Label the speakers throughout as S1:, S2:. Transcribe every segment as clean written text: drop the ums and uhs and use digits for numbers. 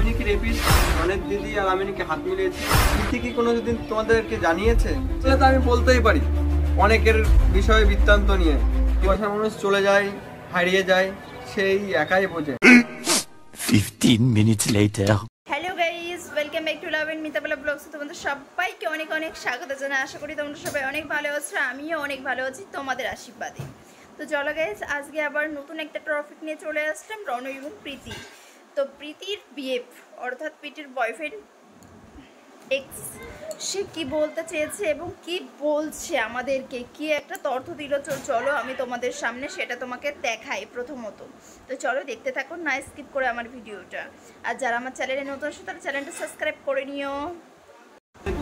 S1: নাকি রেপিস্ট, অনেক দিদি আর আমি নাকি হাত মিলিয়েছি। প্রীতি কি কোনোদিন তোমাদেরকে জানিয়েছে? তাহলে তো আমি বলতেই পারি অনেকের বিষয়ে বৃত্তান্ত নিয়ে। ভালোবাসার মানুষ চলে যায়, হারিয়ে যায়, সেই একাই বোঝে।
S2: 15 minutes later.
S3: Hello guys, welcome back to love and Mitabela blogs. তোমাদের সবাইকে অনেক অনেক স্বাগত জানাই। আশা করি তোমরা সবাই অনেক ভালো আছো, আমিও অনেক ভালো আছি তোমাদের আশীর্বাদে। তো চলো গাইস, আজকে আবার নতুন একটা টপিক নিয়ে চলে আসলাম, রণ এবং প্রীতি। তো প্রীতির বিএফ অর্থাৎ প্রীতির বয়ফ্রেন্ড এক্স, সে কি বলতে চেয়েছে এবং কি বলছে আমাদেরকে, কি একটা তথ্য দিল। চলো আমি তোমাদের সামনে সেটা তোমাকে দেখাই প্রথমত। তো চলো দেখতে থাকো, না স্কিপ করে আমার ভিডিওটা। আর যারা আমার চ্যানেলে নতুন আসে তারা চ্যানেলটা সাবস্ক্রাইব করে নিও।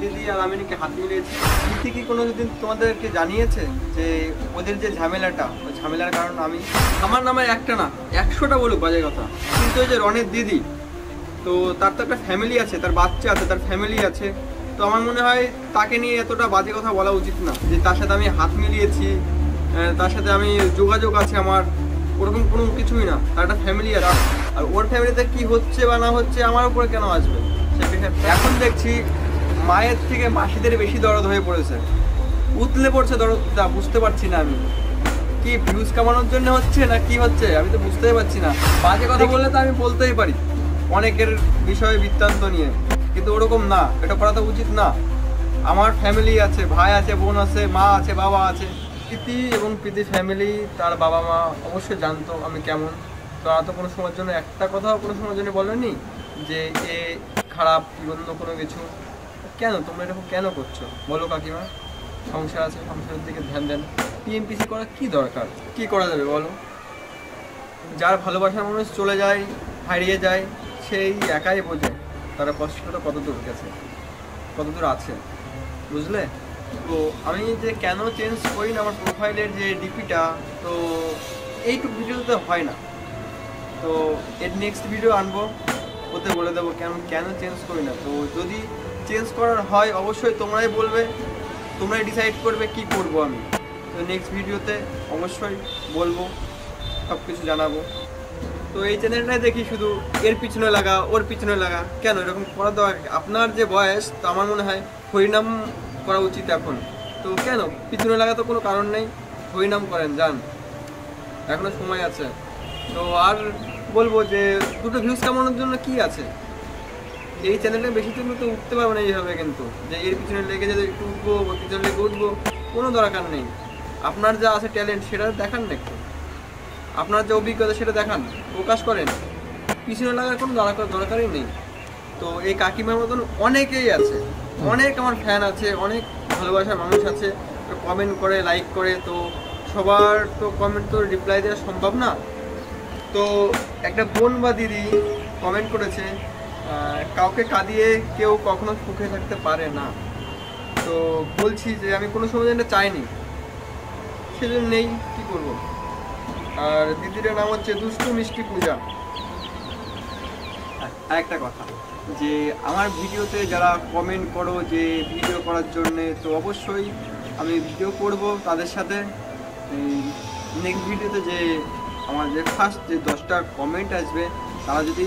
S1: দিদি আর আমি নাকি হাত মিলিয়েছি। প্রীতি কি কোনোদিন তোমাদেরকে জানিয়েছে যে ওদের যে ঝামেলাটা, ওই ঝামেলার কারণ আমি? আমার নামে একটা না 100টা বলুক বাজে কথা, কিন্তু ওই যে রনের দিদি, তো তার তো একটা ফ্যামিলি আছে, তার বাচ্চা আছে, তার ফ্যামিলি আছে। তো আমার মনে হয় তাকে নিয়ে এতটা বাজে কথা বলা উচিত না, যে তার সাথে আমি হাত মিলিয়েছি, তার সাথে আমি যোগাযোগ আছে আমার, ওরকম কোনো কিছুই না। তার একটা ফ্যামিলি আছে, আর ওর ফ্যামিলিতে কি হচ্ছে বা না হচ্ছে আমার উপরে কেন আসবে? এখন দেখছি মায়ের থেকে মাসিদের বেশি দরদ হয়ে পড়েছে, উতলে পড়ছে দরদটা, বুঝতে পারছি না আমি কি ভিউজ কামানোর জন্য হচ্ছে না কি হচ্ছে, আমি তো বুঝতেই পারছি না। বাজে কথা বললে তো আমি বলতেই পারি অনেকের বিষয়ে বৃত্তান্ত নিয়ে, কিন্তু ওরকম না, এটা করা তো উচিত না। আমার ফ্যামিলি আছে, ভাই আছে, বোন আছে, মা আছে, বাবা আছে। প্রীতি এবং প্রীতির ফ্যামিলি, তার বাবা মা অবশ্যই জানতো আমি কেমন। তো আর তো কোনো সময়ের জন্য একটা কথাও কোনো সময়ের জন্য বলেনি যে এ খারাপ কি অন্য কোনো কিছু। কেন তোমরা এরকম কেন করছো বলো কাকিমা? সংসার আছে, সংসারের দিকে ধ্যান দেন। পিএমপিসি করা কি দরকার? কি করা যাবে বলো? যার ভালোবাসার মানুষ চলে যায়, হারিয়ে যায়, সেই একাই বোঝে তারা কষ্টটা কত দূর গেছে, কত দূর আছে, বুঝলে? তো আমি যে কেন চেঞ্জ করি না আমার প্রোফাইলের যে ডিপিটা, তো এইটুকু ভিডিওতে হয় না। তো এর নেক্সট ভিডিও আনবো, ওতে বলে দেবো কেন চেঞ্জ করি না। তো যদি চেঞ্জ করার হয় অবশ্যই তোমরাই বলবে, তোমরাই ডিসাইড করবে কি করব আমি। তো নেক্সট ভিডিওতে অবশ্যই বলবো, সব কিছু জানাবো। তো এই চ্যানেলটাই দেখি শুধু এর পিছনে লাগা, ওর পিছনে লাগা, কেন এরকম করা দেওয়া? আপনার যে বয়স, তো আমার মনে হয় হরিনাম করা উচিত এখন। তো কেন পিছনে লাগা? তো কোনো কারণ নেই, হরিনাম করেন, যান, এখনো সময় আছে। তো আর বলবো যে দুটো ভিউজ কামানোর জন্য কি আছে? এই চ্যানেলে বেশি দিন তো উঠতে পারবো না এইভাবে, কিন্তু যে এর পিছনে লেগে যদি একটু উঠবো, পিছনে লেগে উঠবো, কোনো দরকার নেই। আপনার যা আছে ট্যালেন্ট সেটা দেখান না, একটু আপনার যে অভিজ্ঞতা সেটা দেখান, প্রকাশ করেন। পিছনে লাগার কোনো দরকারই নেই। তো এই কাকিমার মতন অনেকেই আছে, অনেক আমার ফ্যান আছে, অনেক ভালোবাসার মানুষ আছে, কমেন্ট করে, লাইক করে। তো সবার তো কমেন্ট তো রিপ্লাই দেওয়া সম্ভব না। তো একটা বোন বা দিদি কমেন্ট করেছে, কাউকে কাঁদিয়ে কেউ কখনো সুখে থাকতে পারে না। তো বলছি যে আমি কোনো সময় এটা চাইনি, সেজন্য নেই, কী করবো। আর দিদিটার নাম হচ্ছে দুষ্টু মিষ্টি পূজা। আর একটা কথা, যে আমার ভিডিওতে যারা কমেন্ট করো যে ভিডিও করার জন্যে, তো অবশ্যই আমি ভিডিও করব তাদের সাথে। নেক্সট ভিডিওতে যে আমার যে ফার্স্ট যে 10টা কমেন্ট আসবে, তারা যদি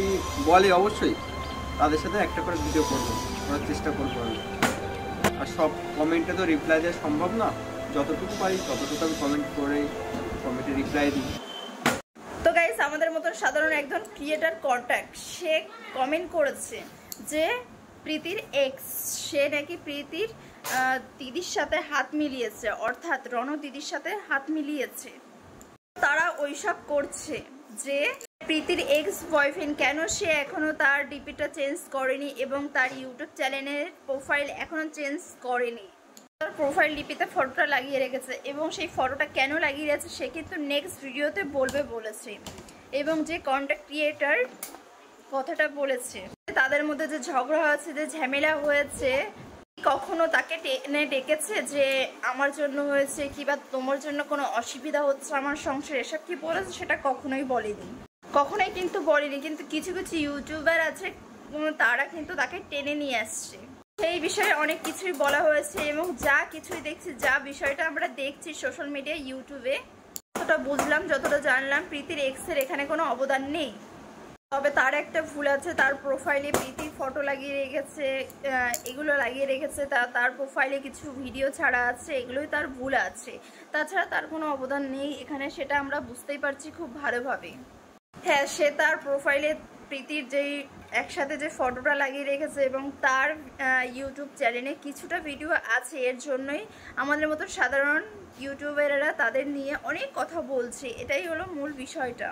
S1: বলে অবশ্যই তাদের সাথে একটা করে ভিডিও করবো, করার চেষ্টা করবো আমি। আর সব কমেন্টে তো রিপ্লাই দেওয়া সম্ভব না, যতটুকু পারি ততটুকু আমি কমেন্ট করে কমেন্টে রিপ্লাই দিই।
S3: তো গাইস, আমাদের মতন সাধারণ একজন ক্রিয়েটার কন্ট্যাক্ট, সে কমেন্ট করেছে যে প্রীতির এক্স, সে নাকি প্রীতির দিদির সাথে হাত মিলিয়েছে, অর্থাৎ রণ দিদির সাথে হাত মিলিয়েছে। তারা ওইসব করছে যে প্রীতির এক্স বয়ফ্রেন্ড কেন সে এখনো তার ডিপিটা চেঞ্জ করেনি এবং তার ইউটিউব চ্যানেলের প্রোফাইল এখনো চেঞ্জ করেনি। তার প্রোফাইল ডিপিতে ফটোটা লাগিয়ে রেখেছে, এবং সেই ফটোটা কেন লাগিয়ে রেখেছে সে কিন্তু নেক্সট ভিডিওতে বলবে বলেছে। এবং যে কন্টেন্ট ক্রিয়েটার কথাটা বলেছে, তাদের মধ্যে যে ঝগড়া হয়েছে, যে ঝামেলা হয়েছে, কখনো তাকে টেনে ডেকেছে যে আমার জন্য হয়েছে কিংবা তোমার জন্য কোনো অসুবিধা হচ্ছে আমার সংসারে, এসব কি বলেছে সেটা কখনোই বলেনি, কখনোই কিন্তু বলেনি। কিন্তু কিছু কিছু ইউটিউবার আছে, তারা কিন্তু তাকে টেনে নিয়ে আসছে। সেই বিষয়ে অনেক কিছুই বলা হয়েছে, এবং যা কিছুই দেখছি, যা বিষয়টা আমরা দেখছি সোশ্যাল মিডিয়া, ইউটিউবে, যতটা বুঝলাম, যতটা জানলাম, প্রীতির এক্সের এখানে কোনো অবদান নেই। তবে তার একটা ভুল আছে, তার প্রোফাইলে প্রীতির ফটো লাগিয়ে রেখেছে, এগুলো লাগিয়ে রেখেছে, তার প্রোফাইলে কিছু ভিডিও ছাড়া আছে, এগুলোই তার ভুল আছে। তাছাড়া তার কোনো অবদান নেই এখানে, সেটা আমরা বুঝতেই পারছি খুব ভালোভাবে। হ্যাঁ, সে তার প্রোফাইলে প্রীতির যেই একসাথে যে ফটোটা লাগিয়ে রেখেছে এবং তার ইউটিউব চ্যানেলে কিছুটা ভিডিও আছে, এর জন্যই আমাদের মতো সাধারণ ইউটিউবাররা তাদের নিয়ে অনেক কথা বলছে। এটাই হলো মূল বিষয়টা।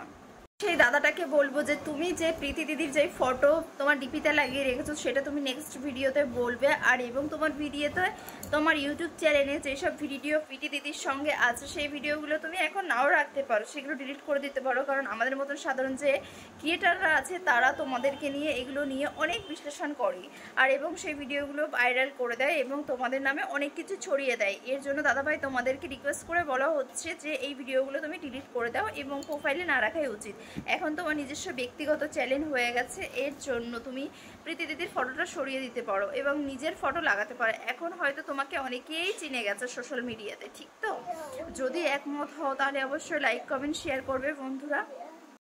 S3: সেই দাদাটাকে বলবো যে তুমি যে প্রীতি দিদির যে ফটো তোমার ডিপিতে লাগিয়ে রেখেছো সেটা তুমি নেক্সট ভিডিওতে বলবে, আর এবং তোমার ভিডিওতে তোমার ইউটিউব চ্যানেলে যেসব ভিডিও প্রীতি দিদির সঙ্গে আছে সেই ভিডিওগুলো তুমি এখন নাও রাখতে পারো, সেগুলো ডিলিট করে দিতে পারো। কারণ আমাদের মতন সাধারণ যে ক্রিয়েটাররা আছে তারা তোমাদেরকে নিয়ে এগুলো নিয়ে অনেক বিশ্লেষণ করে আর এবং সেই ভিডিওগুলো ভাইরাল করে দেয় এবং তোমাদের নামে অনেক কিছু ছড়িয়ে দেয়। এর জন্য দাদাভাই তোমাদেরকে রিকোয়েস্ট করে বলা হচ্ছে যে এই ভিডিওগুলো তুমি ডিলিট করে দাও এবং প্রোফাইলে না রাখাই উচিত। এখন তোমার নিজস্ব ব্যক্তিগত চ্যানেল হয়ে গেছে, এর জন্য তুমি প্রীতি দিদির ফটোটা সরিয়ে দিতে পারো এবং নিজের ফটো লাগাতে পারো। এখন হয়তো তোমাকে অনেকেই চিনে গেছে সোশ্যাল মিডিয়াতে, ঠিক তো? যদি একমত হও তাহলে অবশ্যই লাইক কমেন্ট শেয়ার করবে বন্ধুরা।